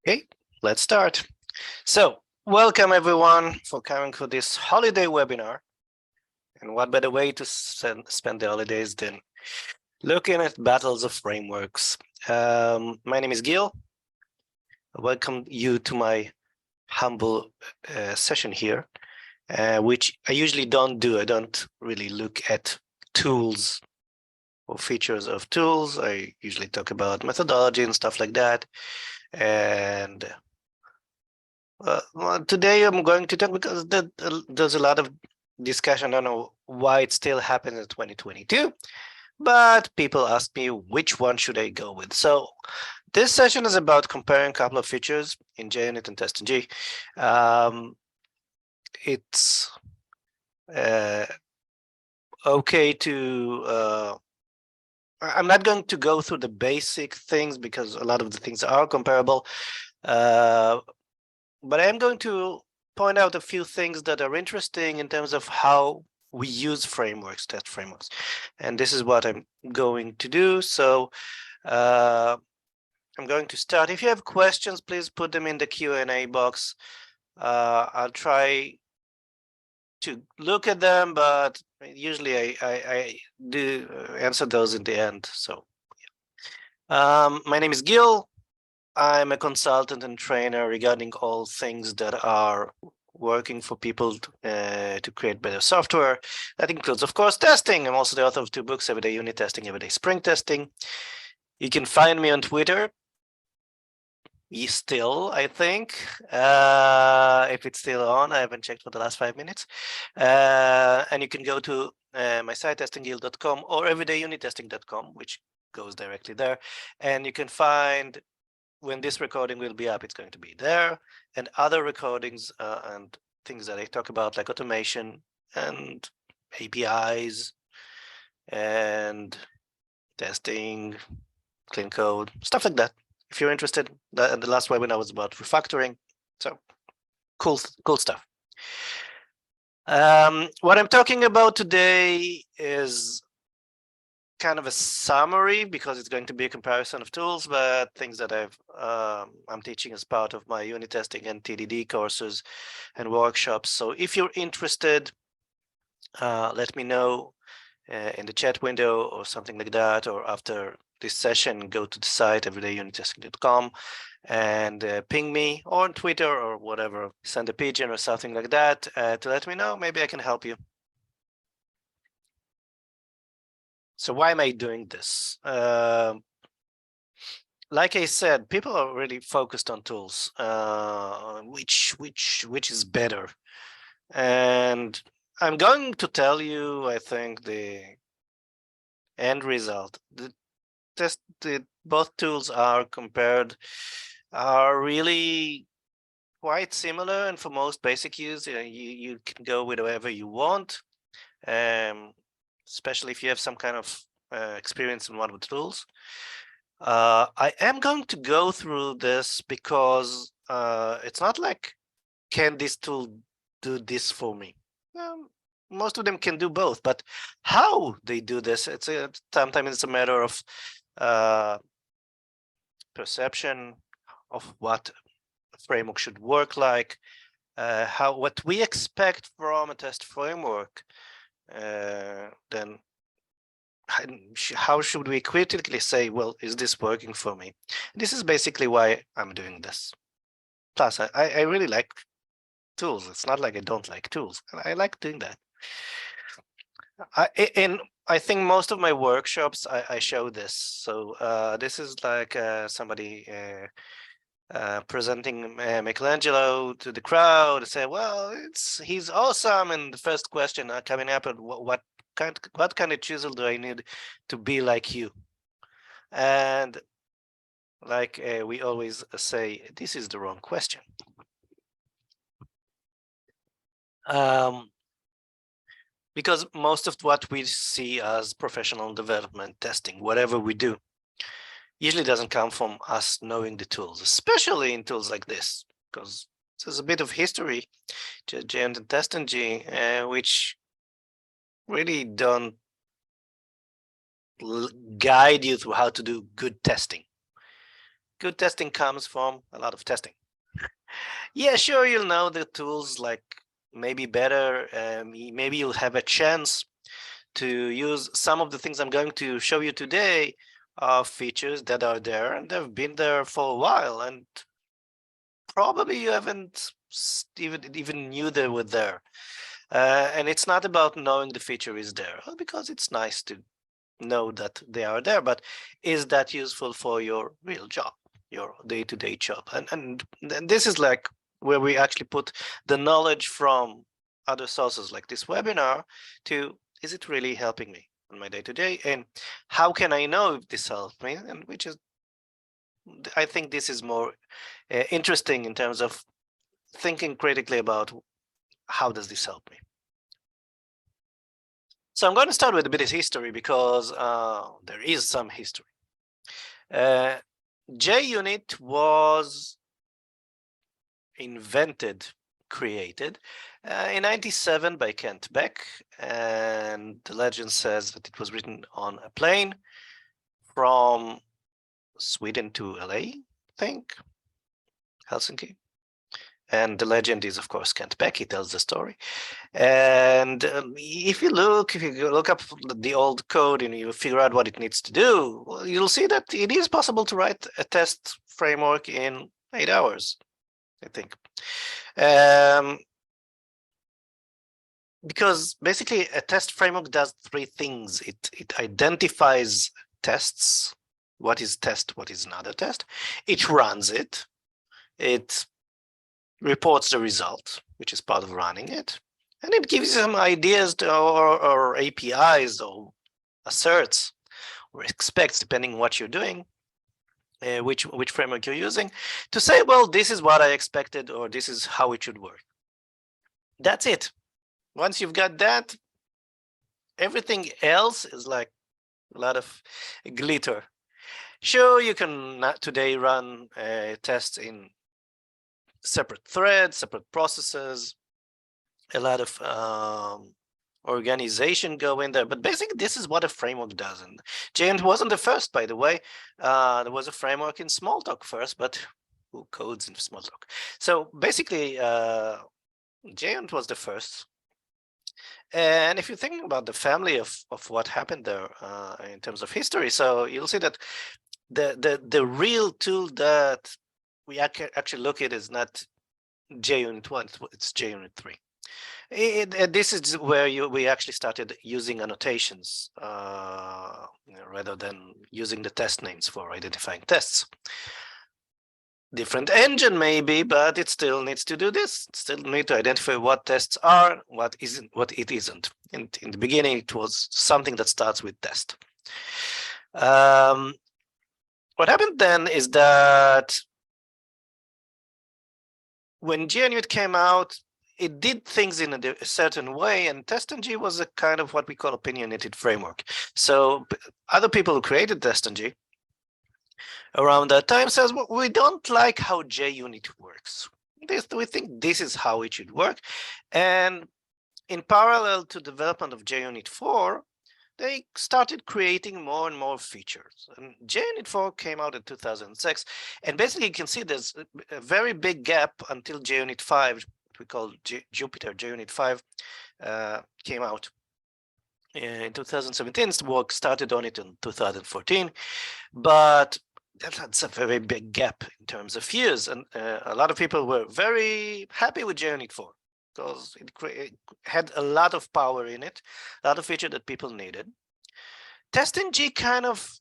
Okay, let's start. So, welcome everyone for coming for this holiday webinar. And what better way to spend the holidays than looking at battles of frameworks. My name is Gil. I welcome you to my humble session here, which I usually don't do. I don't really look at tools or features of tools. I usually talk about methodology and stuff like that. And well, today I'm going to talk because there's a lot of discussion. I don't know why it still happens in 2022, but people ask me which one should I go with. So this session is about comparing a couple of features in JUnit and TestNG. It's okay to I'm not going to go through the basic things because a lot of the things are comparable. But I am going to point out a few things that are interesting in terms of how we use frameworks, test frameworks. And this is what I'm going to do. So I'm going to start. If you have questions, please put them in the Q&A box. I'll try to look at them, but usually I do answer those in the end. So my name is Gil. I'm a consultant and trainer regarding all things that are working for people to create better software. That includes, of course, testing. I'm also the author of 2 books, Everyday Unit Testing, Everyday Spring Testing. You can find me on Twitter. Still, I think, if it's still on, I haven't checked for the last 5 minutes. And you can go to my site, testingguild.com or everydayunittesting.com, which goes directly there. And you can find when this recording will be up, it's going to be there, and other recordings and things that I talk about, like automation and APIs and testing, clean code, stuff like that. If you're interested, the last webinar was about refactoring, so cool stuff. What I'm talking about today is kind of a summary because it's going to be a comparison of tools, but things that I'm teaching as part of my unit testing and TDD courses and workshops. So if you're interested, let me know in the chat window or something like that, or after this session, go to the site everydayunittesting.com and ping me or on Twitter or whatever, send a pigeon or something like that to let me know. Maybe I can help you. So why am I doing this? Like I said, people are really focused on tools, which is better. And I'm going to tell you, I think, the end result. Both tools are compared, are really quite similar, and for most basic use, you can go with whatever you want, especially if you have some kind of experience in one of the tools. I am going to go through this because it's not like, can this tool do this for me? Most of them can do both, but how they do this, sometimes it's a matter of perception of what a framework should work like, what we expect from a test framework, then how should we critically say, well, is this working for me? This is basically why I'm doing this. Plus, I really like tools. It's not like I don't like tools. I like doing that. I think most of my workshops, I show this. So this is like somebody presenting Michelangelo to the crowd, say, well, he's awesome. And the first question coming up, what kind of chisel do I need to be like you? And like we always say, this is the wrong question. Because most of what we see as professional development testing, whatever we do, usually doesn't come from us knowing the tools, especially in tools like this, because there's a bit of history to JUnit and TestNG, which really don't guide you through how to do good testing. good testing comes from a lot of testing. Yeah, sure, you'll know the tools like maybe better, maybe you'll have a chance to use some of the things I'm going to show you today are features that are there and they've been there for a while, and probably you haven't even knew they were there. And it's not about knowing the feature is there, because it's nice to know that they are there, but is that useful for your real job, your day-to-day job? And this is like where we actually put the knowledge from other sources like this webinar to, is it really helping me on my day-to-day, and how can I know if this helps me? And which is, I think this is more interesting in terms of thinking critically about how does this help me. So I'm going to start with a bit of history because there is some history. JUnit was invented, created in '97 by Kent Beck, and the legend says that it was written on a plane from Sweden to LA, I think, Helsinki. And the legend is, of course, Kent Beck. He tells the story. And if you look up the old code and you figure out what it needs to do, well, you'll see that it is possible to write a test framework in 8 hours, I think. Because basically a test framework does 3 things. It identifies tests. What is test? What is not a test? It runs it. It reports the result, which is part of running it, and it gives you some ideas to, or APIs or asserts or expects, depending on what you're doing, which framework you're using, to say, well, this is what I expected, or this is how it should work. That's it. Once you've got that, everything else is like a lot of glitter. Sure, you can today run tests in separate threads, separate processes, a lot of organization go in there, but basically this is what a framework does. And JUnit wasn't the first, by the way. There was a framework in Smalltalk first, but who codes in Smalltalk? So basically JUnit was the first. And if you think about the family of what happened there in terms of history, so you'll see that the real tool that we actually look at is not JUnit 1, it's JUnit 3. This is where we actually started using annotations rather than using the test names for identifying tests. Different engine maybe, but it still needs to do this. It still need to identify what tests are, what isn't, what it isn't. In the beginning, it was something that starts with test. What happened then is that when JUnit came out, it did things in a certain way, and TestNG was a kind of what we call opinionated framework. So other people who created TestNG around that time says, well, we don't like how JUnit works. We think this is how it should work. And in parallel to development of JUnit 4, they started creating more and more features. And JUnit 4 came out in 2006. And basically, you can see there's a very big gap until JUnit 5, what we call Jupyter. JUnit 5 came out in 2017. The work started on it in 2014. But that's a very big gap in terms of years. And a lot of people were very happy with JUnit 4 because it had a lot of power in it, a lot of feature that people needed. TestNG kind of,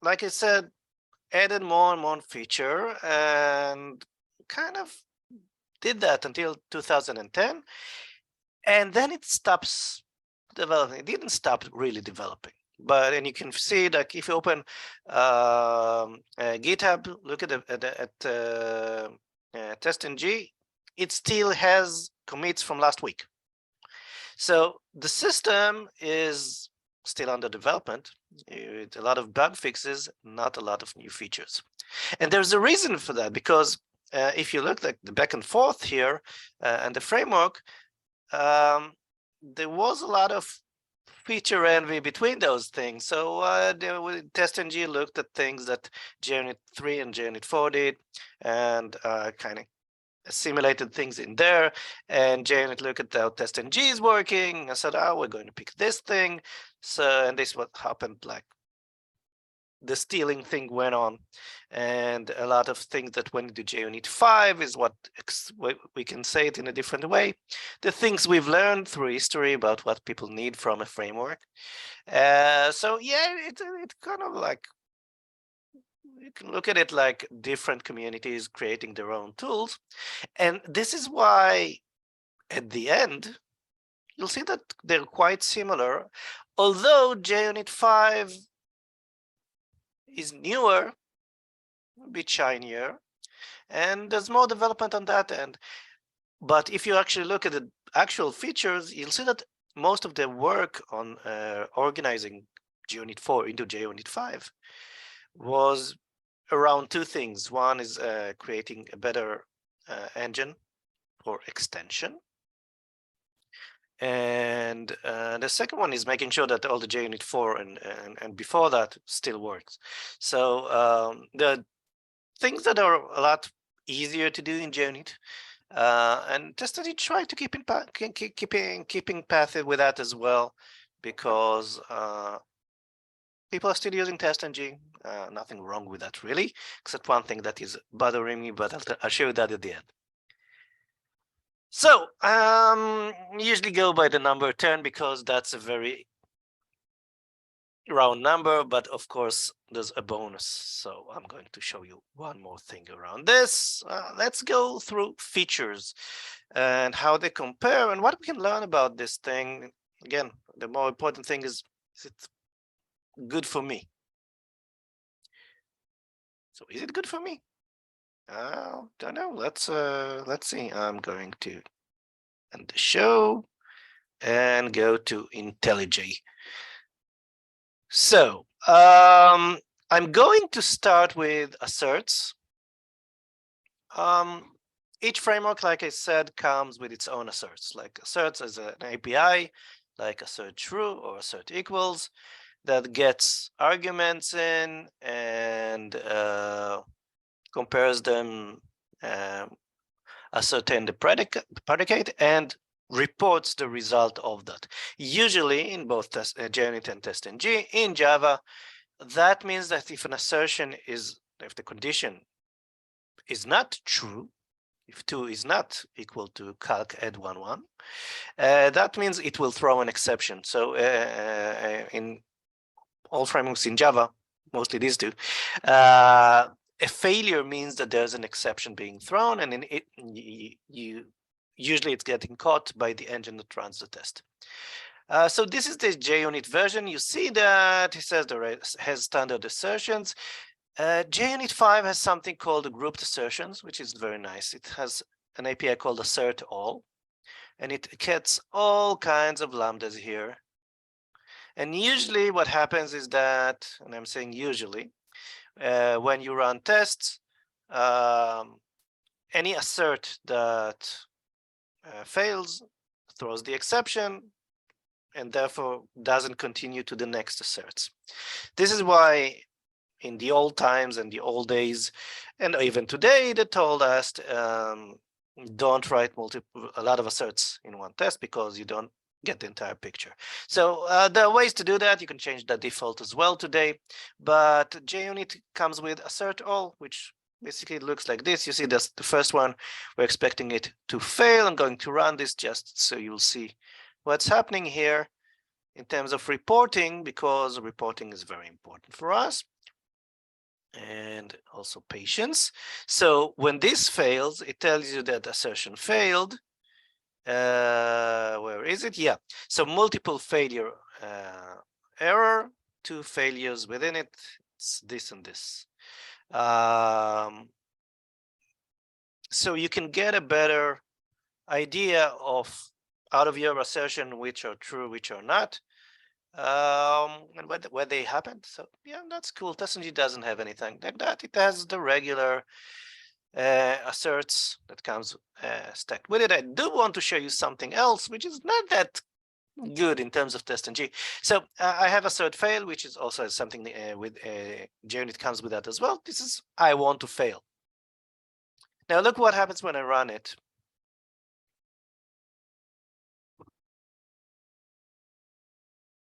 like I said, added more and more feature and kind of did that until 2010. And then it stops developing. It didn't stop really developing. But, and you can see that if you open GitHub, look at TestNG, it still has commits from last week. So the system is still under development. It's a lot of bug fixes, not a lot of new features. And there's a reason for that, because if you look like the back and forth here and the framework, there was a lot of feature envy between those things. So TestNG looked at things that JUnit 3 and JUnit 4 did, and kind of simulated things in there. And JUnit looked at how TestNG is working and said, "Oh, we're going to pick this thing." So, and this what happened, like the stealing thing went on, and a lot of things that went into JUnit 5 is what we can say it in a different way. The things we've learned through history about what people need from a framework. So yeah, it's kind of like, you can look at it like different communities creating their own tools. And this is why at the end, you'll see that they're quite similar, although JUnit 5 is newer, a bit shinier, and there's more development on that end. But if you actually look at the actual features, you'll see that most of the work on organizing JUnit 4 into JUnit 5 was around two things. One is creating a better engine for extension. And the second one is making sure that all the JUnit 4 and before that still works. So the things that are a lot easier to do in JUnit, and TestNG try to keeping path with that as well, because people are still using TestNG. Nothing wrong with that really, except one thing that is bothering me, but I'll show you that at the end. So usually go by the number 10 because that's a very round number, but of course there's a bonus. So I'm going to show you one more thing around this. Let's go through features and how they compare and what we can learn about this thing. Again, the more important thing is it good for me? So is it good for me? Don't know. Let's see. I'm going to end the show and go to IntelliJ. So I'm going to start with asserts. Each framework, like I said, comes with its own asserts. Like asserts as an API, like assert true or assert equals, that gets arguments in and compares them, ascertain the predicate, and reports the result of that. Usually in both JUnit and TestNG in Java, that means that if an assertion is, if the condition is not true, if 2 is not equal to calc add 1 1, that means it will throw an exception. So in all frameworks in Java, mostly these two, a failure means that there's an exception being thrown, and in it, usually it's getting caught by the engine that runs the test. So this is the JUnit version. You see that it says has standard assertions. JUnit 5 has something called grouped assertions, which is very nice. It has an API called assert all, and it gets all kinds of lambdas here. And usually what happens is that, and I'm saying usually, when you run tests, any assert that fails throws the exception and therefore doesn't continue to the next asserts. This is why in the old times and the old days, and even today, they told us don't write a lot of asserts in one test because you don't get the entire picture. So there are ways to do that. You can change the default as well today, but JUnit comes with assert all, which basically looks like this. You see this, the first one, we're expecting it to fail. I'm going to run this just so you'll see what's happening here in terms of reporting, because reporting is very important for us, and also patience. So when this fails, it tells you that assertion failed. Where is it? Yeah, so multiple failure error, 2 failures within it. It's this and this. So you can get a better idea of out of your assertion which are true, which are not, and where they happened. So yeah, that's cool. TestNG doesn't have anything like that. It has the regular asserts that comes stacked with it. I do want to show you something else, which is not that good in terms of TestNG. So I have assert fail, which is also something with JUnit comes with that as well. This is I want to fail. Now look what happens when I run it.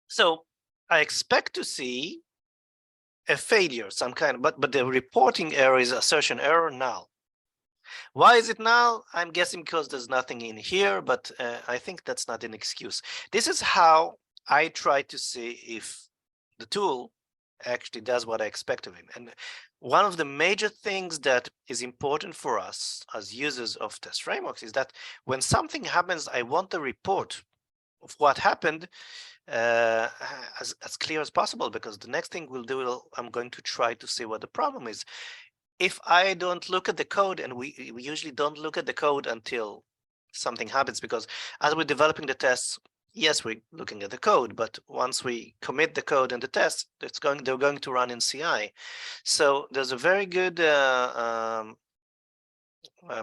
So I expect to see a failure, some kind, but the reporting error is assertion error null. Why is it null? I'm guessing because there's nothing in here, but I think that's not an excuse. This is how I try to see if the tool actually does what I expect of him. And one of the major things that is important for us as users of test frameworks is that when something happens, I want the report of what happened as clear as possible, because the next thing we'll do, I'm going to try to see what the problem is. If I don't look at the code, and we usually don't look at the code until something happens, because as we're developing the tests, yes, we're looking at the code, but once we commit the code and the test, they're going to run in CI. So there's a very good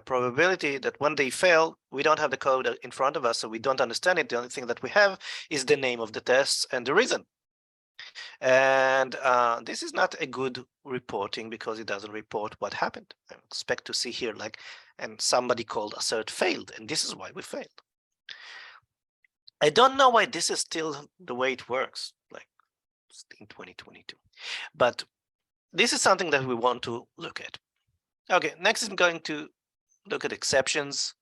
probability that when they fail, we don't have the code in front of us, so we don't understand it. The only thing that we have is the name of the tests and the reason. And this is not a good reporting because it doesn't report what happened. I expect to see here like, and somebody called assert failed, and this is why we failed. I don't know why this is still the way it works, like in 2022, but this is something that we want to look at. Okay, next I'm going to look at exceptions.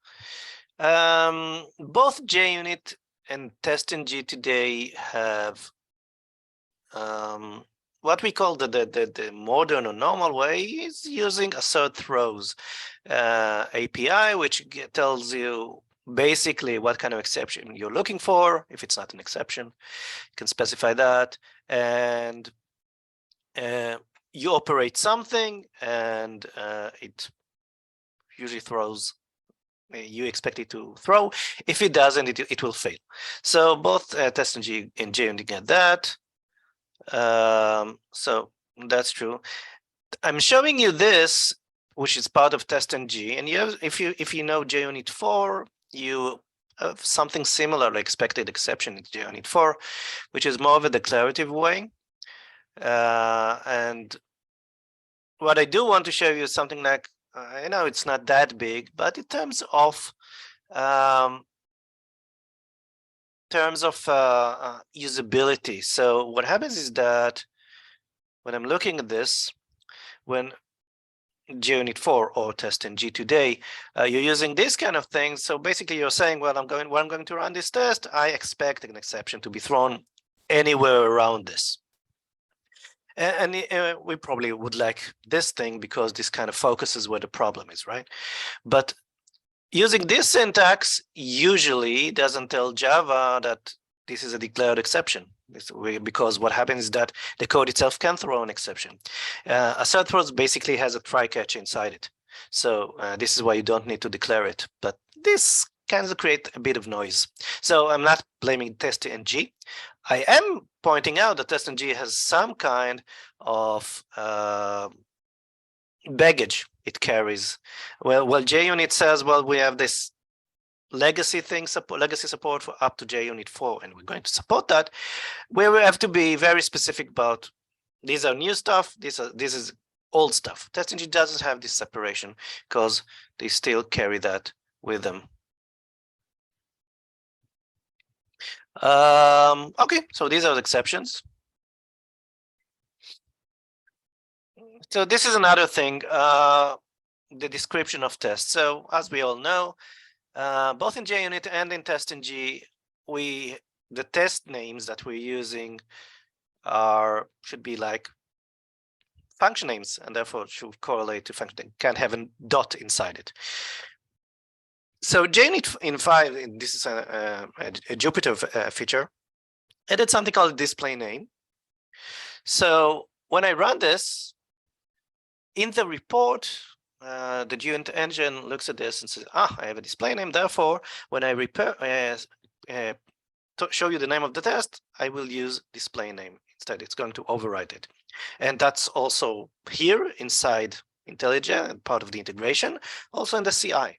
Both JUnit and TestNG today have what we call the modern or normal way is using assert throws API, which tells you basically what kind of exception you're looking for. If it's not an exception, you can specify that, and you operate something, and it usually throws. You expect it to throw. If it doesn't, it will fail. So both TestNG and JUnit get that. So that's true. I'm showing you this, which is part of TestNG, and you have, if you know JUnit 4, you have something similar, like expected exception in JUnit 4, which is more of a declarative way. And what I do want to show you is something like, I know it's not that big, but in terms of usability. So what happens is that when I'm looking at this, when JUnit 4 or TestNG today, you're using this kind of thing. So basically you're saying, well, when I'm going to run this test, I expect an exception to be thrown anywhere around this. And we probably would like this thing because this kind of focuses where the problem is, right? But using this syntax usually doesn't tell Java that this is a declared exception, because what happens is that the code itself can throw an exception. Assert throws basically has a try catch inside it. So this is why you don't need to declare it. But this kind of creates a bit of noise. So I'm not blaming TestNG. I am pointing out that TestNG has some kind of baggage it carries. Well, JUnit says, well, we have this legacy support for up to JUnit 4, and we're going to support that, where we have to be very specific about these are new stuff, this is old stuff. TestNG doesn't have this separation because they still carry that with them. Okay, so these are the exceptions. So this is another thing, the description of tests. So as we all know, both in JUnit and in TestNG, the test names that we're using should be like function names, and therefore should correlate to function name, can't have a dot inside it. So JUnit in 5, this is a Jupyter feature, added something called display name. So when I run this, in the report, the JUnit engine looks at this and says, I have a display name. Therefore, when I show you the name of the test, I will use display name instead. It's going to override it. And that's also here inside IntelliJ and part of the integration, also in the CI.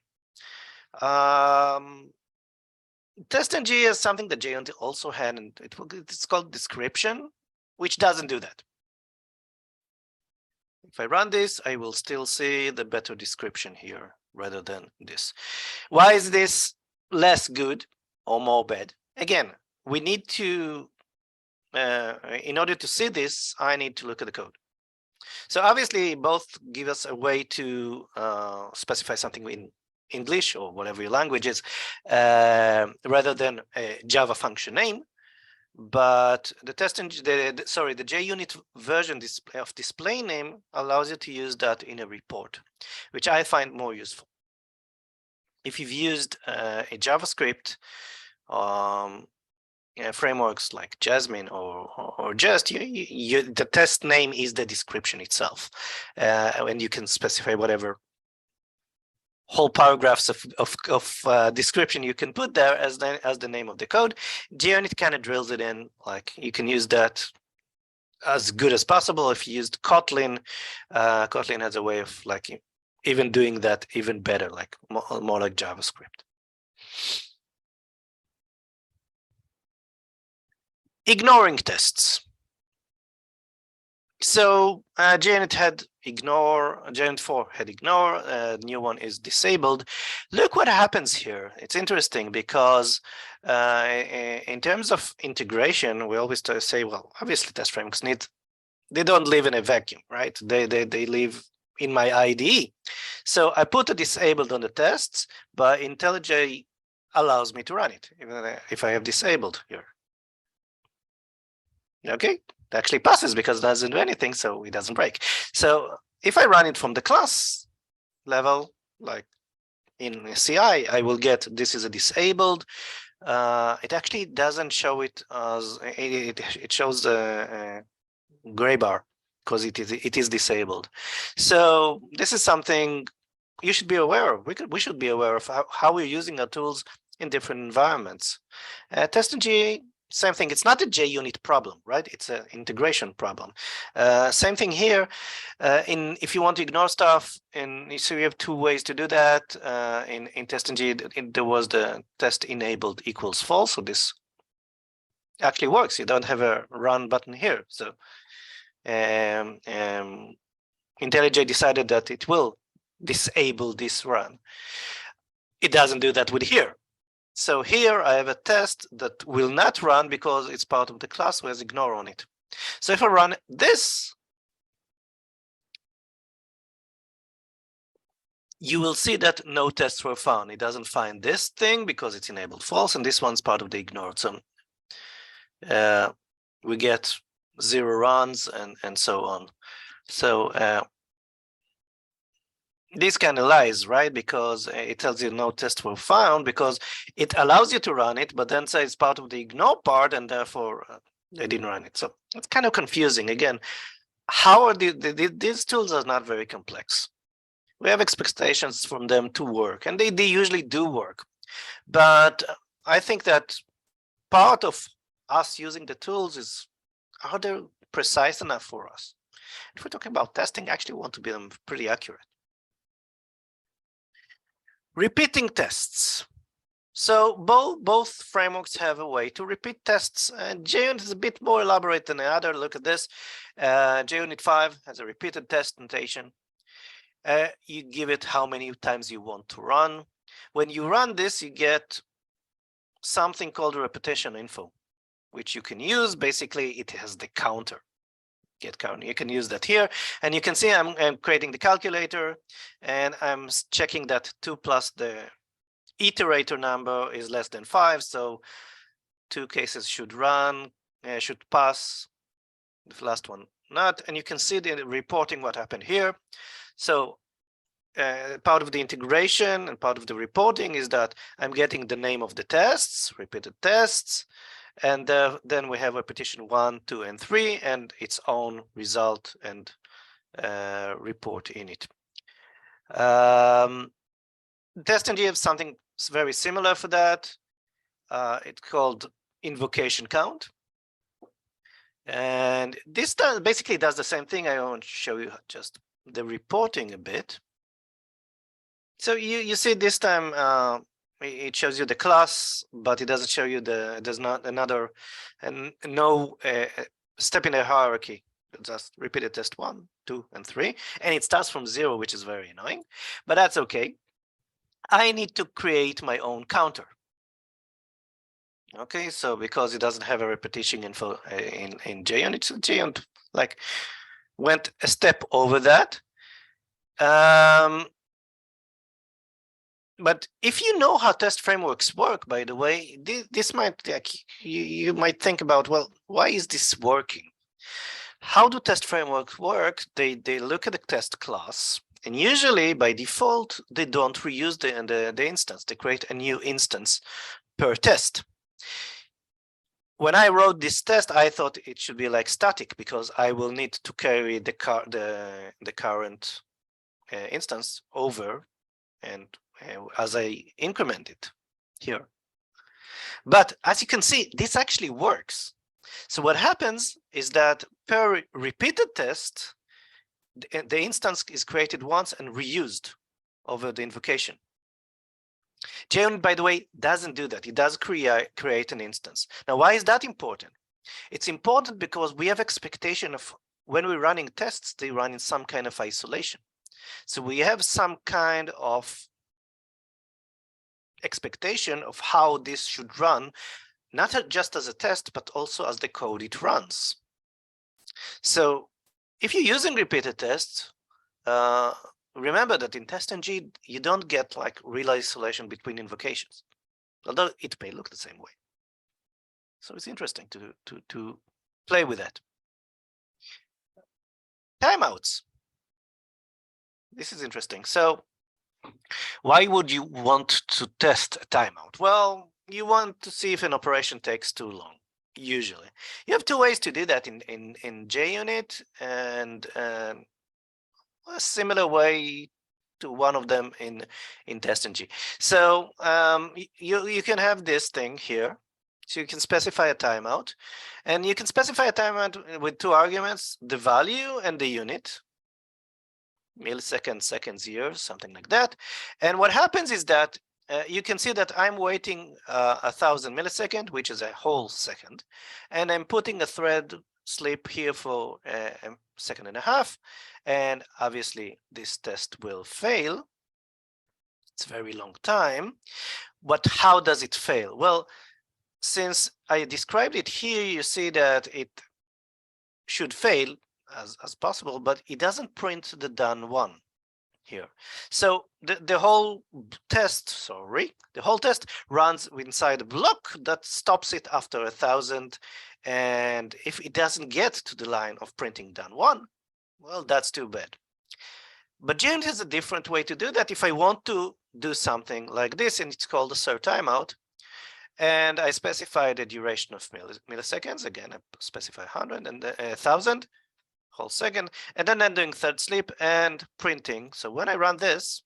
TestNG is something that JUnit also had, and it's called description, which doesn't do that. If I run this, I will still see the better description here rather than this. Why is this less good or more bad? Again, we need to, in order to see this, I need to look at the code. So obviously, both give us a way to specify something in English or whatever your language is, rather than a Java function name. But the the JUnit version of display name allows you to use that in a report, which I find more useful. If you've used a JavaScript frameworks like Jasmine or Jest, the test name is the description itself, and you can specify whatever whole paragraphs of description you can put there as the name of the code. JUnit kind of drills it in, like you can use that as good as possible. If you used Kotlin, Kotlin has a way of like even doing that even better, like more like JavaScript. Ignoring tests. So JUnit had ignore, JUnit 4 had ignore, new one is disabled. Look what happens here. It's interesting because in terms of integration, we always say, well, obviously test frameworks they don't live in a vacuum, right? They live in my IDE. So I put a disabled on the tests, but IntelliJ allows me to run it, even if I have disabled here. Okay, it actually passes because it doesn't do anything, so it doesn't break. So if I run it from the class level, like in CI, I will get this is a disabled. It actually doesn't show it as it shows a gray bar because it is disabled. So this is something you should be aware of. We should be aware of how we're using our tools in different environments. TestNG, same thing. It's not a JUnit problem, right? It's an integration problem. Same thing here. If you want to ignore stuff, so you have two ways to do that. In TestNG, there was the test enabled equals false. So this actually works. You don't have a run button here. So IntelliJ decided that it will disable this run. It doesn't do that with here. So here I have a test that will not run because it's part of the class who has ignore on it. So if I run this, you will see that no tests were found. It doesn't find this thing because it's enabled false, and this one's part of the ignored. So we get 0 runs and so on. So this kind of lies, right? Because it tells you no tests were found because it allows you to run it, but then says it's part of the ignore part, and therefore they didn't run it. So it's kind of confusing. Again, how are these tools are not very complex. We have expectations from them to work, and they usually do work. But I think that part of us using the tools is, are they precise enough for us? If we're talking about testing, I actually want to be pretty accurate. Repeating tests. So both frameworks have a way to repeat tests, and JUnit is a bit more elaborate than the other. Look at this. JUnit 5 has a repeated test notation. You give it how many times you want to run. When you run this, you get something called repetition info, which you can use. Basically, it has the counter. Get counter. You can use that here, and you can see I'm creating the calculator, and I'm checking that 2 plus the iterator number is less than 5. So 2 cases should run, should pass. The last one not. And you can see the reporting what happened here. So part of the integration and part of the reporting is that I'm getting the name of the tests, repeated tests, and then we have repetition 1, 2, and 3, and its own result and report in it. TestNG has something very similar for that. It's called invocation count. And this basically does the same thing. I want to show you just the reporting a bit. So you see this time it shows you the class, but it doesn't show you there's not another, and no step in the hierarchy. Just repeated test 1, 2, and 3, and it starts from 0, which is very annoying, but that's okay. I need to create my own counter. Okay, so because it doesn't have a repetition info in JUnit, JUnit like went a step over that. But if you know how test frameworks work, by the way, this might you might think about, well, why is this working? How do test frameworks work? They look at the test class, and usually by default they don't reuse the instance. They create a new instance per test. When I wrote this test, I thought it should be like static, because I will need to carry the current instance over, and as I increment it here. But as you can see, this actually works. So what happens is that per repeated test, the instance is created once and reused over the invocation. JUnit, by the way, doesn't do that. It does create an instance. Now, why is that important? It's important because we have expectation of when we're running tests, they run in some kind of isolation. So we have some kind of expectation of how this should run, not just as a test, but also as the code it runs. So if you're using repeated tests, remember that in TestNG, you don't get like real isolation between invocations, although it may look the same way. So it's interesting to play with that. Timeouts. This is interesting. So why would you want to test a timeout? Well, you want to see if an operation takes too long. Usually, you have two ways to do that in JUnit, and a similar way to one of them in TestNG. So you can have this thing here. So you can specify a timeout, and you can specify a timeout with two arguments: the value and the unit. Milliseconds, seconds, years, something like that. And what happens is that you can see that I'm waiting 1,000 milliseconds, which is a whole second, and I'm putting a thread sleep here for a second and a half, and obviously this test will fail. It's a very long time, but how does it fail? Well, since I described it here, you see that it should fail as possible, but it doesn't print the done one here. So the whole test, the whole test runs inside a block that stops it after 1,000. And if it doesn't get to the line of printing done one, well, that's too bad. But JUnit has a different way to do that. If I want to do something like this, and it's called assert timeout, and I specify the duration of milliseconds, again, I specify 100 and 1,000, whole second, and then I'm doing third sleep and printing. So when I run this,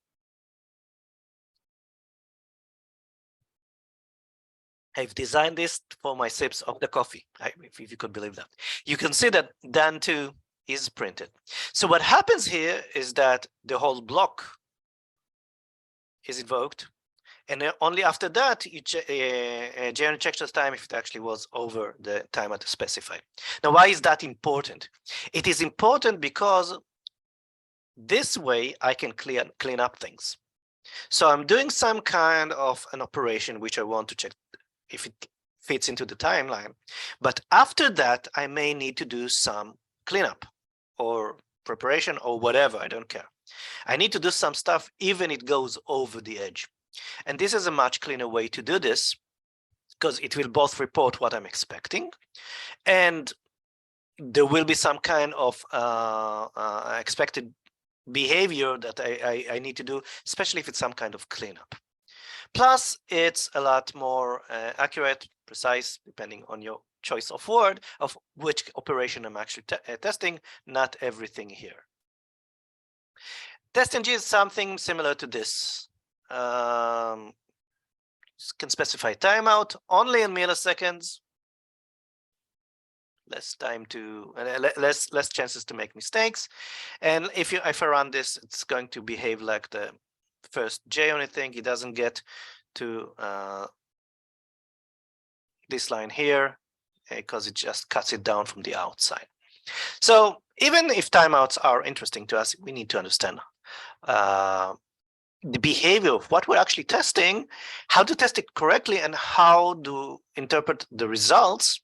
I've designed this for my sips of the coffee, if you could believe that. You can see that done two is printed. So what happens here is that the whole block is invoked, and only after that, JUnit checks the time if it actually was over the timeout specified. Now, why is that important? It is important because this way I can clean up things. So I'm doing some kind of an operation which I want to check if it fits into the timeline. But after that, I may need to do some cleanup or preparation or whatever, I don't care. I need to do some stuff even it goes over the edge. And this is a much cleaner way to do this, because it will both report what I'm expecting, and there will be some kind of expected behavior that I need to do, especially if it's some kind of cleanup. Plus, it's a lot more accurate, precise, depending on your choice of word, of which operation I'm actually testing, not everything here. TestNG is something similar to this. Can specify timeout only in milliseconds, less time to less chances to make mistakes. And if I run this, it's going to behave like the first JUnit thing. It doesn't get to this line here, because it just cuts it down from the outside. So even if timeouts are interesting to us, we need to understand the behavior of what we're actually testing, how to test it correctly, and how to interpret the results,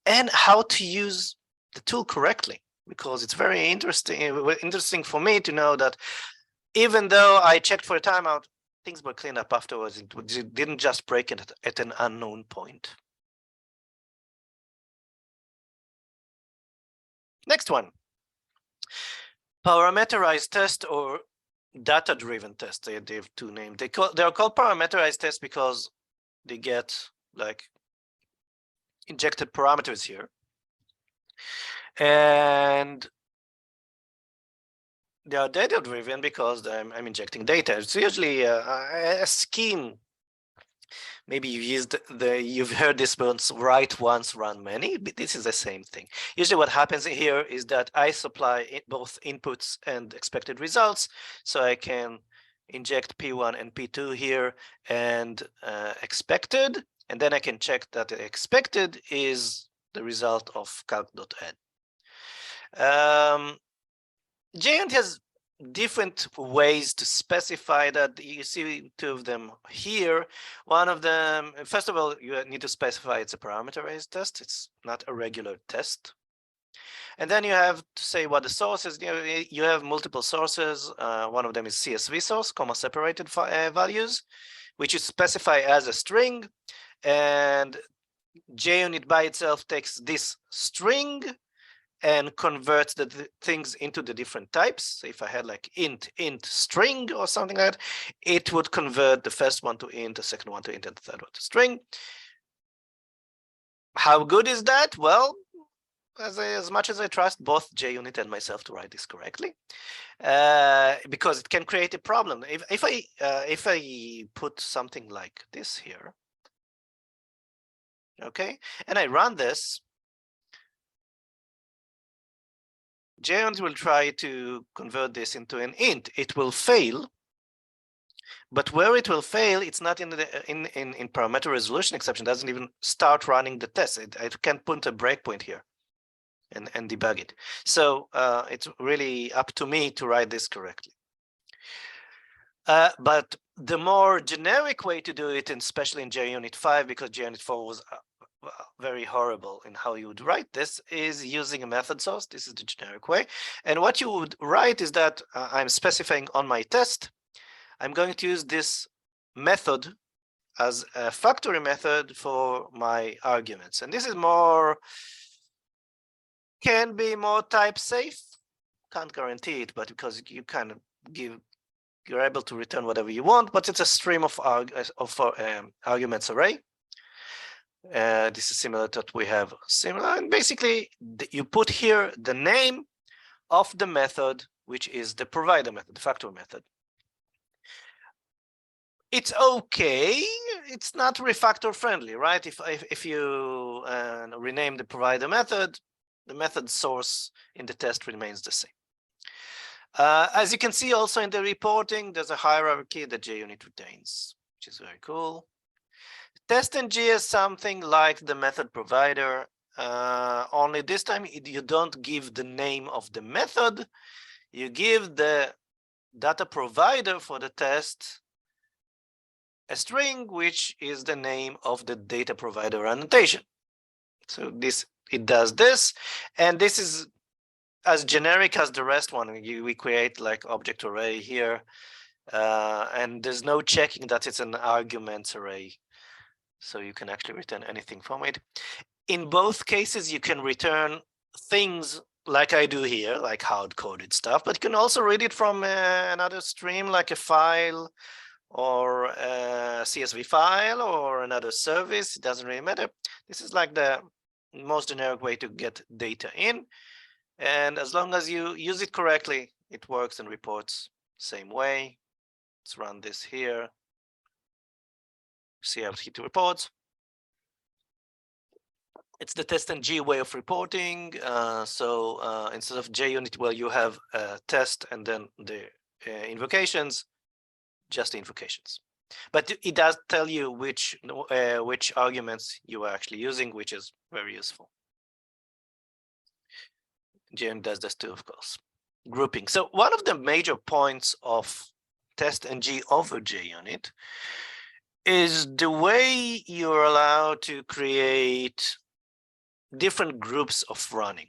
and how to use the tool correctly, because it's very interesting for me to know that even though I checked for a timeout, things were cleaned up afterwards. It didn't just break it at an unknown point. Next one, parameterized test or data-driven test. They have two names. They are called parameterized tests because they get like injected parameters here, and they are data-driven because I'm injecting data. It's usually a scheme. Maybe you've heard this once: write once, run many. But this is the same thing. Usually, what happens here is that I supply both inputs and expected results, so I can inject P1 and P2 here and expected, and then I can check that the expected is the result of calc.add. JUnit has different ways to specify that. You see two of them here. One of them, first of all, you need to specify it's a parameterized test. It's not a regular test. And then you have to say what the source is. You have multiple sources. One of them is CSV source, comma separated values, which you specify as a string. And JUnit by itself takes this string and converts the things into the different types. So if I had like int string or something like that, it would convert the first one to int, the second one to int, and the third one to string. How good is that? Well, as much as I trust both JUnit and myself to write this correctly, because it can create a problem. If I put something like this here, okay, and I run this, JUnit will try to convert this into an int. It will fail, but where it will fail, it's not in the in parameter resolution exception. It doesn't even start running the test. I can't put a breakpoint here and debug it. So it's really up to me to write this correctly. But the more generic way to do it, and especially in JUnit 5, because JUnit 4 was very horrible in how you would write this, is using a method source. This is the generic way. And what you would write is that I'm specifying on my test, I'm going to use this method as a factory method for my arguments. And this is can be more type safe. Can't guarantee it, but because you kind of you're able to return whatever you want, but it's a stream of arguments array. This is similar to what we have similar, and basically you put here the name of the method, which is the provider method, the factor method. It's okay. It's not refactor friendly, right? If you rename the provider method, the method source in the test remains the same. As you can see also in the reporting, there's a hierarchy that JUnit retains, which is very cool. TestNG is something like the method provider, only this time you don't give the name of the method, you give the data provider for the test a string, which is the name of the data provider annotation. So it does this, and this is as generic as the rest one. We create like object array here, and there's no checking that it's an arguments array. So you can actually return anything from it. In both cases, you can return things like I do here, like hard-coded stuff, but you can also read it from another stream, like a file or a CSV file or another service. It doesn't really matter. This is like the most generic way to get data in. And as long as you use it correctly, it works and reports same way. Let's run this here. See how it reports. It's the TestNG way of reporting. So instead of JUnit, well, you have a test and then the invocations, just the invocations. but it does tell you which arguments you are actually using, which is very useful. JUnit does this too, of course. Grouping. So one of the major points of TestNG over JUnit is the way you're allowed to create different groups of running.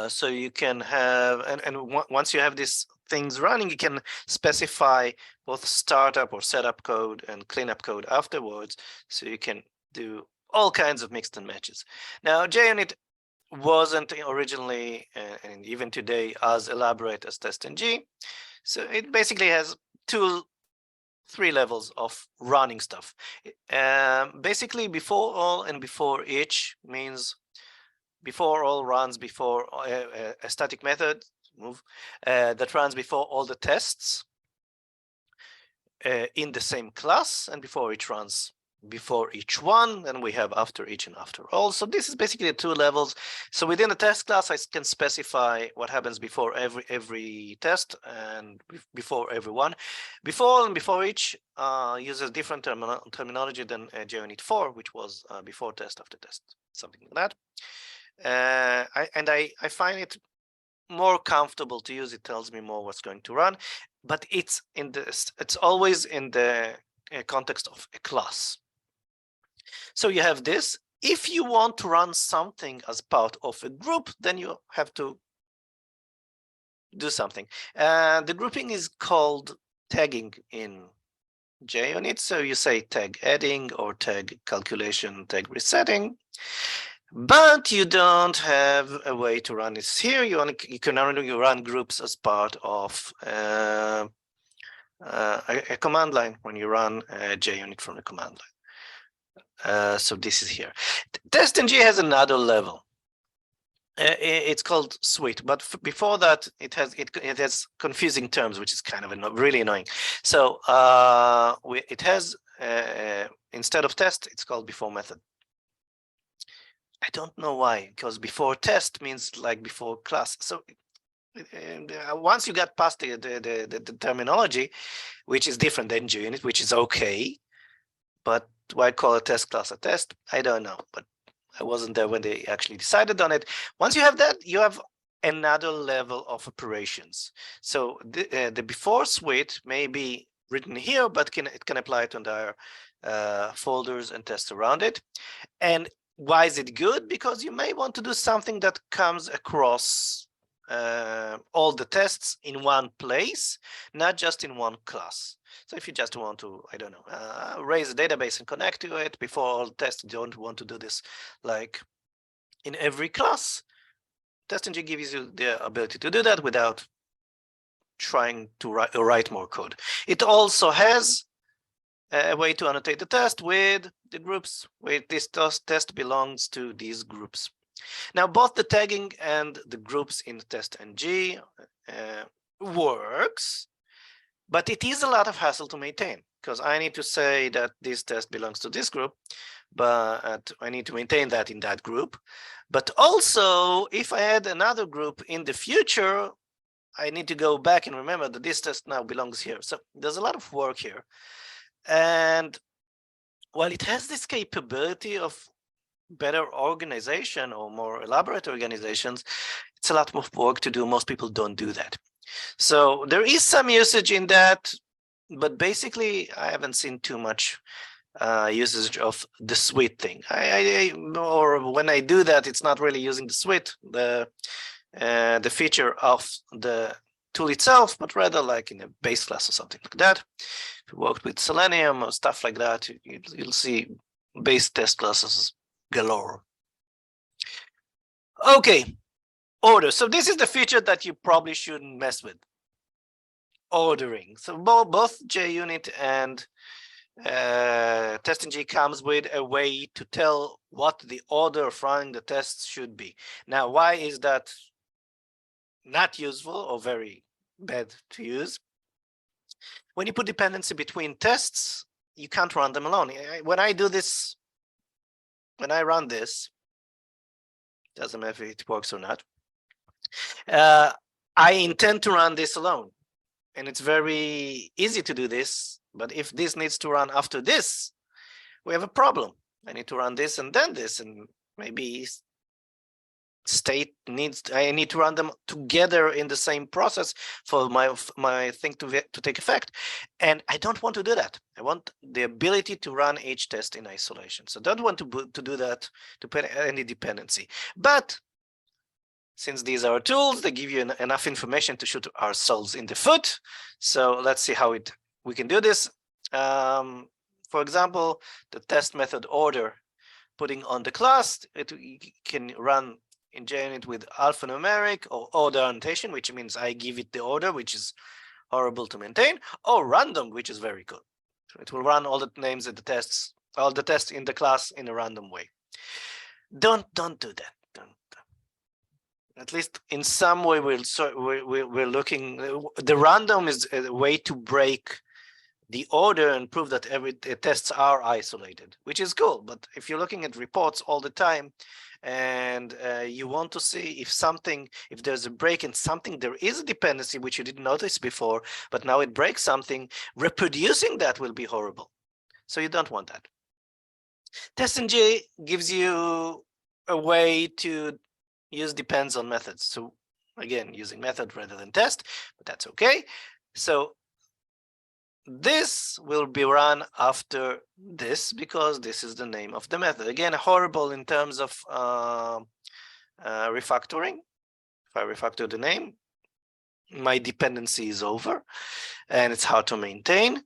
So you can have, and once you have these things running, you can specify both startup or setup code and cleanup code afterwards. So you can do all kinds of mixed and matches. Now, JUnit wasn't originally, and even today, as elaborate as TestNG. So it basically has three levels of running stuff. Basically, before all and before each means before all runs before a static method move that runs before all the tests in the same class, and before each runs before each one, and we have after each and after all. So this is basically the two levels. So within the test class, I can specify what happens before every test and before every one. Before and before each uses different terminology than JUnit 4, which was before test, after test, something like that. I find it more comfortable to use. It tells me more what's going to run, but it's always in the context of a class. So you have this. If you want to run something as part of a group, then you have to do something. The grouping is called tagging in JUnit. So you say tag adding or tag calculation, tag resetting. But you don't have a way to run this here. You can only run groups as part of a command line when you run JUnit from the command line. So this is here. TestNG has another level. It's called suite, but before that, it has confusing terms, which is kind of really annoying. So it has instead of test, it's called before method. I don't know why, because before test means like before class. So once you get past the terminology, which is different than JUnit, which is okay, but why call a test class a test? I don't know, but I wasn't there when they actually decided on it. Once you have that, you have another level of operations. So the before suite may be written here, but it can apply to entire folders and tests around it. And why is it good? Because you may want to do something that comes across all the tests in one place, not just in one class. So if you just want to, I don't know, raise a database and connect to it before all tests, you don't want to do this like in every class. TestNG gives you the ability to do that without trying to write more code. It also has a way to annotate the test with the groups, where this test belongs to these groups. Now, both the tagging and the groups in TestNG works, but it is a lot of hassle to maintain, because I need to say that this test belongs to this group, but I need to maintain that in that group. But also, if I add another group in the future, I need to go back and remember that this test now belongs here. So there's a lot of work here. And while it has this capability of better organization or more elaborate organizations, it's a lot more work to do. Most people don't do that. So there is some usage in that, but basically I haven't seen too much usage of the suite thing. Or when I do that, it's not really using the suite, the feature of the tool itself, but rather like in a base class or something like that. If you worked with Selenium or stuff like that, you'll see base test classes galore. Okay, order. So this is the feature that you probably shouldn't mess with. Ordering. So both JUnit and TestNG comes with a way to tell what the order of running the tests should be. Now, why is that not useful or very bad to use? When you put dependency between tests, you can't run them alone. When I do this, when I run this, doesn't matter if it works or not, I intend to run this alone. And it's very easy to do this But if this needs to run after this, we have a problem. I need to run this and then this, and maybe I need to run them together in the same process for my thing to take effect, and I don't want to do that. I want the ability to run each test in isolation. So don't want to do that, to put any dependency. But since these are tools, they give you enough information to shoot ourselves in the foot. So let's see how we can do this. For example, the test method order, putting on the class, it can run in JUnit with alphanumeric or order annotation, which means I give it the order, which is horrible to maintain, or random, which is very good. So it will run all the names of the tests, all the tests in the class in a random way. Don't do that. Don't. At least in some way, we're looking. The random is a way to break the order and prove that the tests are isolated, which is cool. But if you're looking at reports all the time, and you want to see if there's a break in something, there is a dependency which you didn't notice before, but now it breaks something, reproducing that will be horrible. So you don't want that. TestNG gives you a way to use depends on methods. So again, using method rather than test, but that's okay. So this will be run after this because this is the name of the method. Again, horrible in terms of refactoring. If I refactor the name, my dependency is over and it's hard to maintain.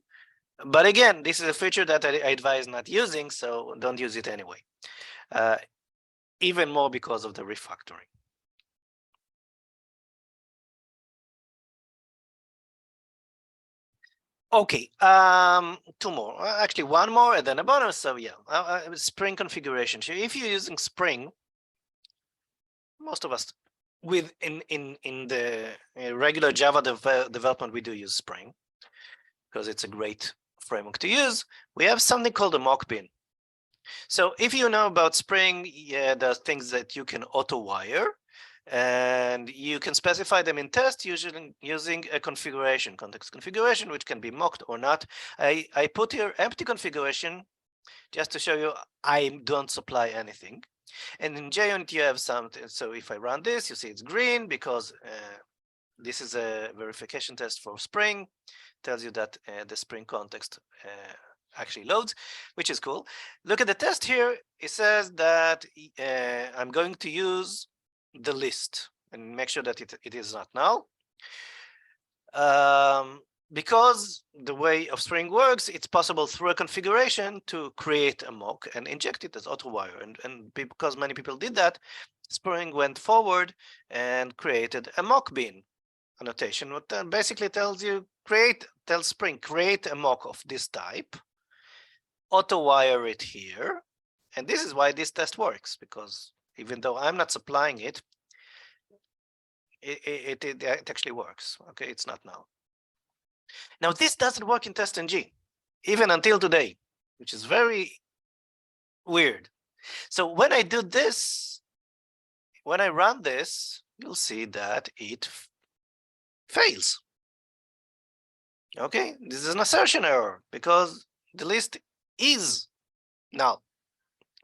But again, this is a feature that I advise not using, so don't use it anyway. Even more because of the refactoring. Okay, two more. Actually, one more and then a bonus. So yeah, Spring configuration. So if you're using Spring, most of us in the regular Java development, we do use Spring because it's a great framework to use. We have something called a mock bin. So if you know about Spring, yeah, there's things that you can auto wire, and you can specify them in test using a configuration, context configuration, which can be mocked or not. I put here empty configuration just to show you I don't supply anything. And in JUnit you have something. So if I run this, you see it's green because this is a verification test for Spring. Tells you that the Spring context actually loads, which is cool. Look at the test here. It says that I'm going to use the list and make sure that it is not null. Because the way of Spring works, it's possible through a configuration to create a mock and inject it as auto-wire. And because many people did that, Spring went forward and created a mock bin annotation, what basically tells you, tell Spring, create a mock of this type, auto-wire it here. And this is why this test works, because even though I'm not supplying it, it actually works. Okay, it's not null. Now, this doesn't work in TestNG, even until today, which is very weird. So when I do this, when I run this, you'll see that it fails. Okay, this is an assertion error because the list is null.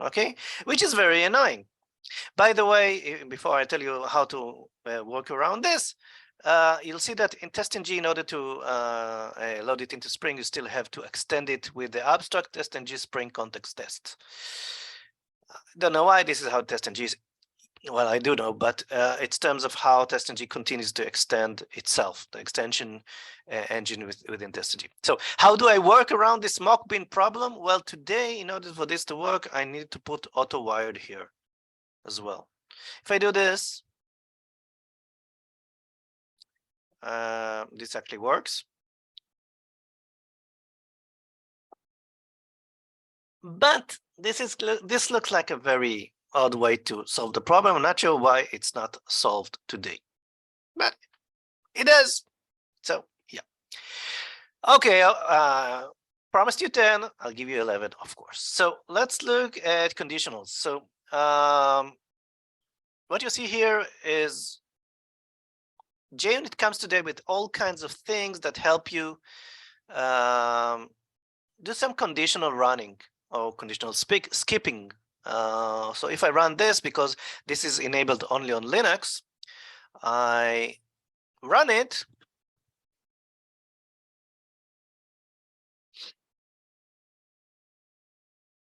Okay, which is very annoying. By the way, before I tell you how to work around this, you'll see that in TestNG, in order to load it into Spring, you still have to extend it with the abstract TestNG Spring context test. Don't know why this is how TestNG is. Well, I do know, but it's terms of how TestNG continues to extend itself, the extension engine within TestNG. So how do I work around this mock bin problem? Well, today, in order for this to work, I need to put auto-wired here as well. If I do this, this actually works. But this looks like a very odd way to solve the problem. I'm not sure why it's not solved today, but it is. So yeah. Okay, promised you 10, I'll give you 11, of course. So let's look at conditionals. So what you see here is JUnit comes today with all kinds of things that help you do some conditional running or conditional skipping. So if I run this, because this is enabled only on Linux, I run it.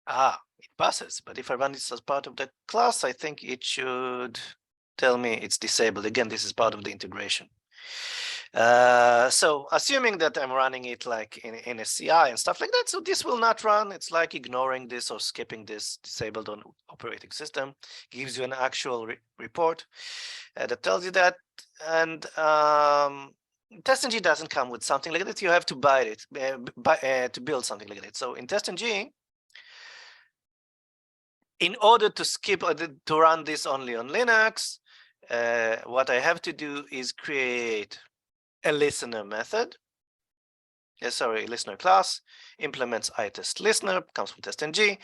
It passes. But if I run this as part of the class, I think it should tell me it's disabled. Again, this is part of the integration. So assuming that I'm running it like in a CI and stuff like that, so this will not run. It's like ignoring this or skipping this disabled on operating system. Gives you an actual report that tells you that. And TestNG doesn't come with something like that. You have to buy it to build something like that. So in TestNG, in order to skip to run this only on Linux, what I have to do is create a listener method. Listener class implements iTestListener, comes from TestNG.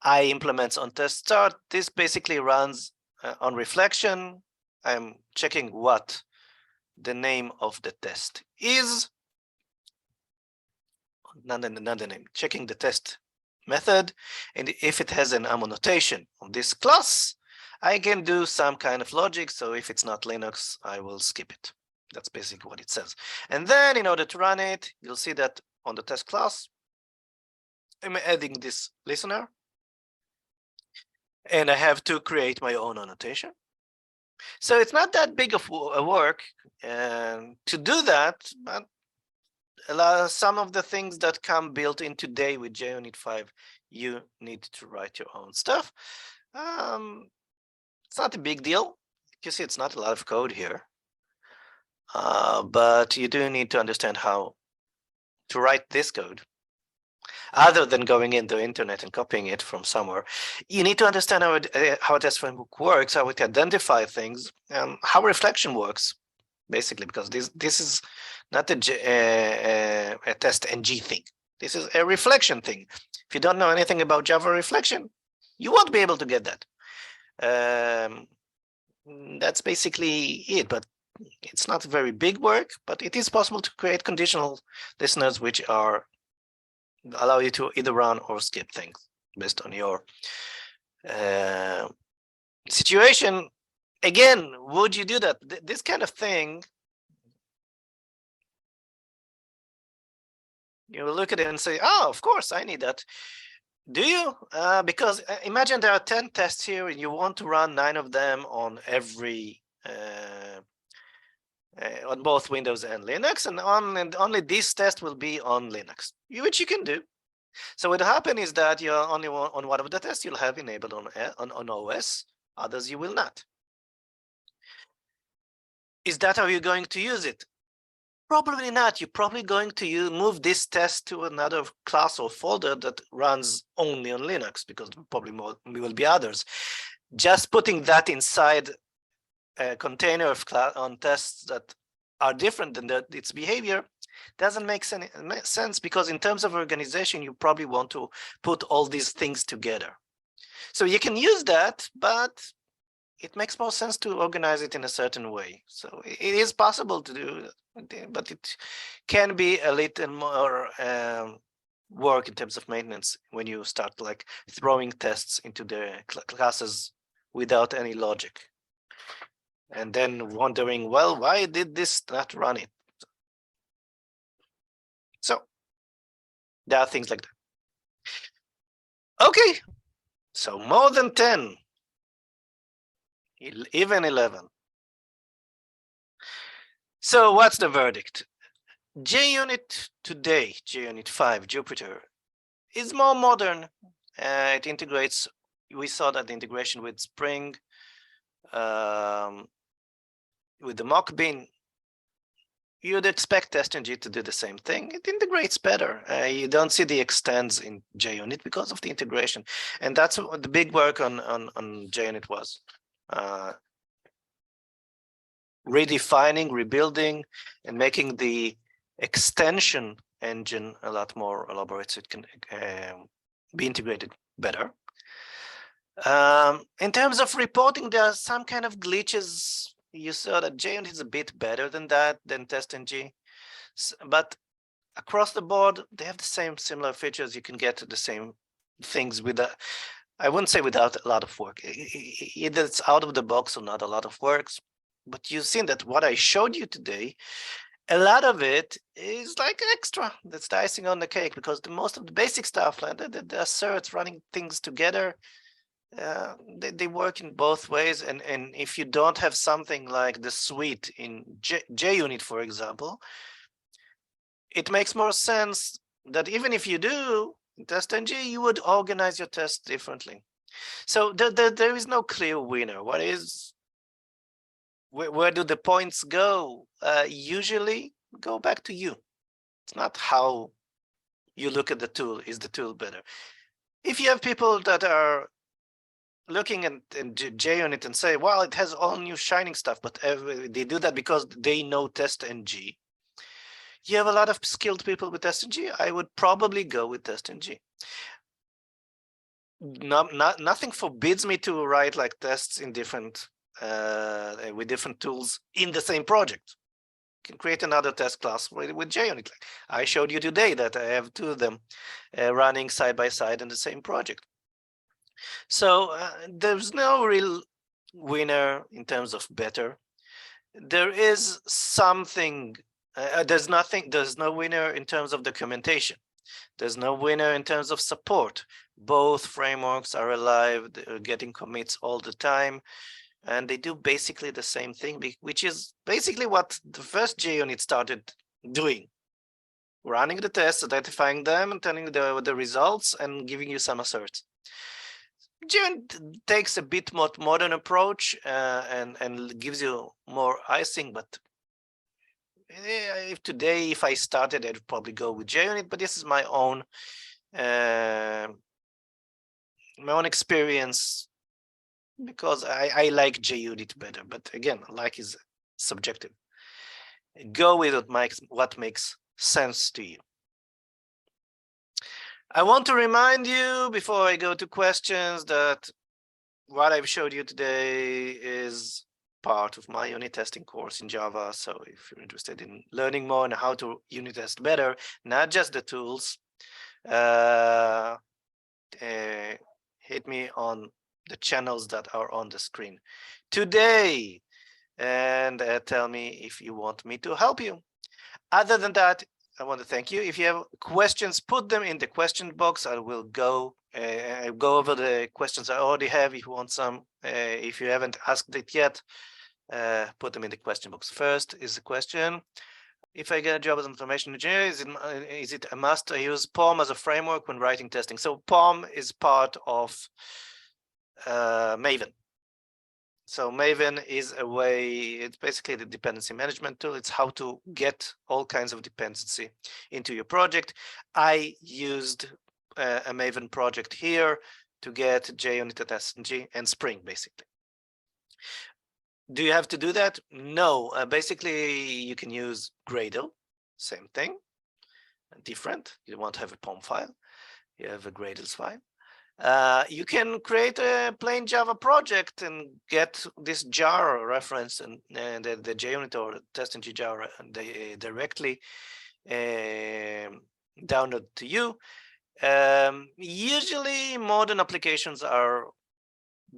I implements on test start. This basically runs on reflection. I'm checking what the name of the test is. Not the name, checking the test method. And if it has an annotation on this class, I can do some kind of logic. So if it's not Linux, I will skip it. That's basically what it says. And then in order to run it, you'll see that on the test class, I'm adding this listener. And I have to create my own annotation. So it's not that big of a work to do that, but some of the things that come built in today with JUnit 5, you need to write your own stuff. It's not a big deal. You see, it's not a lot of code here. But you do need to understand how to write this code. Other than going into the internet and copying it from somewhere, you need to understand how a test framework works, how it identifies things, how reflection works, basically, because this is not a TestNG thing. This is a reflection thing. If you don't know anything about Java reflection, you won't be able to get that. That's basically it, but it's not very big work, but it is possible to create conditional listeners which allow you to either run or skip things based on your situation. Again, would you do that? This kind of thing, you will look at it and say, oh, of course, I need that. Do you? Because imagine there are 10 tests here and you want to run 9 of them on every on both Windows and Linux, and only this test will be on Linux, which you can do. So what will happen is that you're only on one of the tests you'll have enabled on OS, others you will not. Is that how you're going to use it? Probably not. You're probably going to move this test to another class or folder that runs only on Linux, because probably will be others. Just putting that inside a container of on tests that are different than its behavior doesn't make sense, because in terms of organization, you probably want to put all these things together. So you can use that, but it makes more sense to organize it in a certain way. So it is possible to do, but it can be a little more work in terms of maintenance when you start like throwing tests into the classes without any logic. And then wondering, well, why did this not run it? So there are things like that. Okay, so more than 10, even 11. So what's the verdict? JUnit today, JUnit 5, Jupyter, is more modern. It integrates, we saw that the integration with Spring, with the mock-bin. You'd expect TestNG to do the same thing. It integrates better. You don't see the extends in JUnit because of the integration. And that's what the big work on JUnit was. Redefining, rebuilding, and making the extension engine a lot more elaborate so it can be integrated better. In terms of reporting, there are some kind of glitches. You saw that JUnit is a bit better than that, than TestNG, but across the board, they have the same similar features. You can get the same things with I wouldn't say without a lot of work. Either it's out of the box or not a lot of works. But you've seen that what I showed you today, a lot of it is like extra. That's the icing on the cake, because most of the basic stuff, like the asserts, running things together, they work in both ways. And if you don't have something like the suite in JUnit, for example, it makes more sense that even if you do TestNG, you would organize your tests differently. So there is no clear winner. What is, where do the points go? Usually go back to you. It's not how you look at the tool. Is the tool better? If you have people that are looking at JUnit and say, well, it has all new shining stuff, but they do that because they know TestNG. You have a lot of skilled people with TestNG. I would probably go with TestNG. Nothing forbids me to write like tests in different with different tools in the same project. You can create another test class with JUnit. I showed you today that I have two of them running side by side in the same project. So there's no real winner in terms of better. There is something. There's no winner in terms of documentation. There's no winner in terms of support. Both frameworks are alive, they're getting commits all the time, and they do basically the same thing, which is basically what the first JUnit started doing. Running the tests, identifying them, and telling the results, and giving you some asserts. JUnit takes a bit more modern approach and gives you more icing, but if I started, I'd probably go with JUnit, but this is my own experience, because I like JUnit better. But again, like is subjective. Go with what makes sense to you. I want to remind you before I go to questions that what I've showed you today is part of my unit testing course in Java. So if you're interested in learning more on how to unit test better, not just the tools, hit me on the channels that are on the screen today and tell me if you want me to help you. Other than that, I want to thank you. If you have questions, put them in the question box. I will go over the questions I already have. If you want some, if you haven't asked it yet, put them in the question box. First is the question: if I get a job as an information engineer, is it a must to use POM as a framework when writing testing? So POM is part of Maven. So Maven is a way, it's basically the dependency management tool. It's how to get all kinds of dependency into your project. I used a Maven project here to get JUnit and TestNG and Spring, basically. Do you have to do that? No. Basically, you can use Gradle, same thing, different. You want to have a POM file. You have a Gradle's file. You can create a plain Java project and get this jar reference and the JUnit or TestNG jar directly download to you. Usually, modern applications are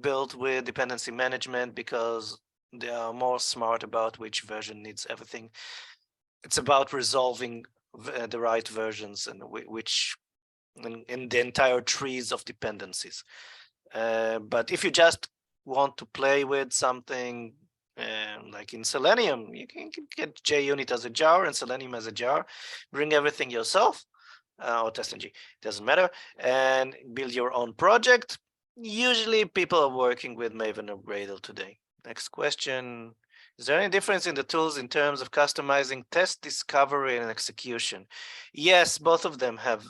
built with dependency management because they are more smart about which version needs everything. It's about resolving the right versions and which in the entire trees of dependencies. But if you just want to play with something like in Selenium, you can get JUnit as a jar and Selenium as a jar, bring everything yourself, or TestNG, doesn't matter, and build your own project. Usually people are working with Maven or Gradle today. Next question. Is there any difference in the tools in terms of customizing test discovery and execution? Yes, both of them have.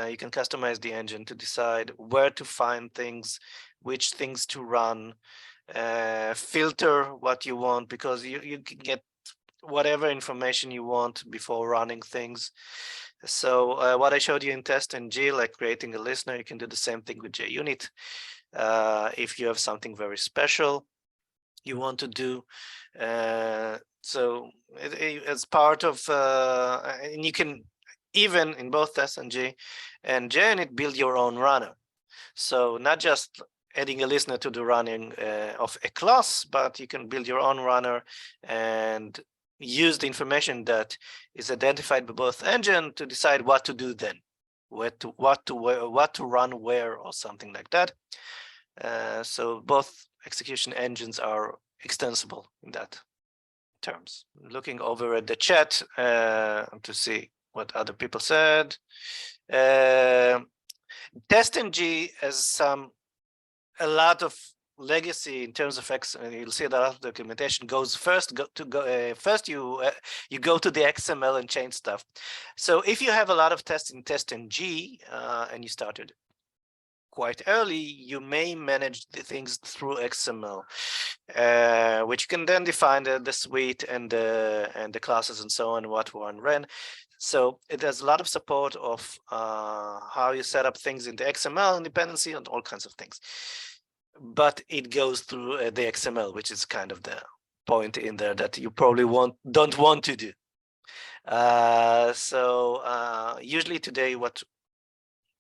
You can customize the engine to decide where to find things, which things to run, filter what you want, because you can get whatever information you want before running things. So what I showed you in TestNG, like creating a listener, you can do the same thing with JUnit. If you have something very special you want to do, so as part of, and you can even in both TestNG and JUnit, build your own runner. So not just adding a listener to the running of a class, but you can build your own runner and use the information that is identified by both engine to decide what to do then, what to run where, or something like that. So both execution engines are extensible in that terms. Looking over at the chat to see what other people said. TestNG has a lot of legacy in terms of you'll see that a lot of documentation goes first you go to the XML and change stuff. So if you have a lot of tests in TestNG and you started quite early, you may manage the things through XML, which you can then define the suite and the classes and so on, what one ran. So it has a lot of support of how you set up things in the XML and dependency and all kinds of things. But it goes through the XML, which is kind of the point in there that you probably don't want to do. Usually today,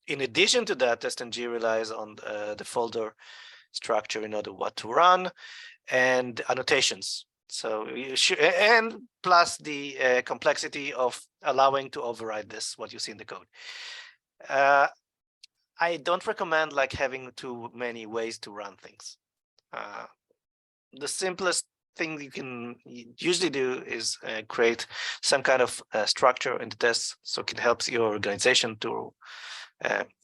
in addition to that, TestNG relies on the folder structure in order what to run and annotations. So and plus the complexity of allowing to override this, what you see in the code. I don't recommend like having too many ways to run things. The simplest thing you can usually do is create some kind of structure in the test, so it helps your organization to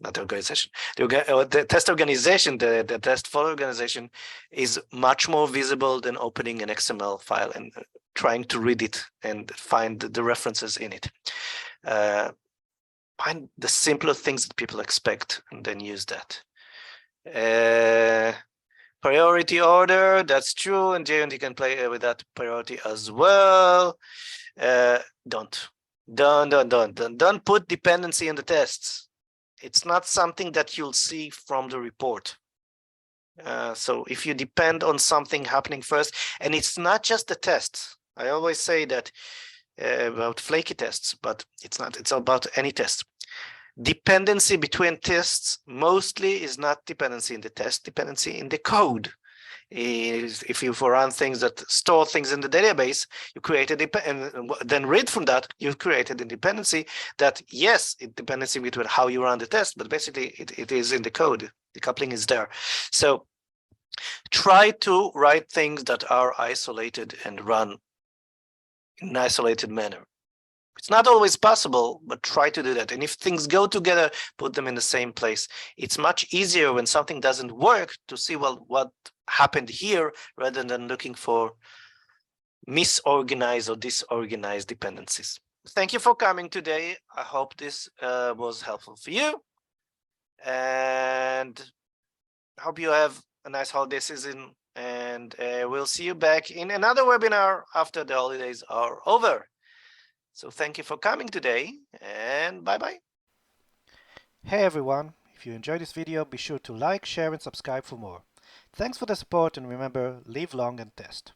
not the organization, the test organization, the test follow organization is much more visible than opening an XML file and trying to read it and find the references in it. Find the simpler things that people expect and then use that. Priority order, that's true, and JUnit can play with that priority as well. Don't put dependency in the tests. It's not something that you'll see from the report. So if you depend on something happening first, and it's not just the tests. I always say that about flaky tests, but it's not. It's about any test. Dependency between tests mostly is not dependency in the test, dependency in the code. If you run things that store things in the database, you create a and then read from that, you've created a dependency that, yes, it's dependency between how you run the test, but basically it is in the code. The coupling is there. So try to write things that are isolated and run in an isolated manner. It's not always possible, but try to do that. And if things go together, put them in the same place. It's much easier when something doesn't work to see, well, what happened here, rather than looking for misorganized or disorganized dependencies. Thank you for coming today. I hope this was helpful for you. And I hope you have a nice holiday season. And we'll see you back in another webinar after the holidays are over. So thank you for coming today, and bye-bye. Hey everyone, if you enjoyed this video, be sure to like, share and subscribe for more. Thanks for the support, and remember, live long and test.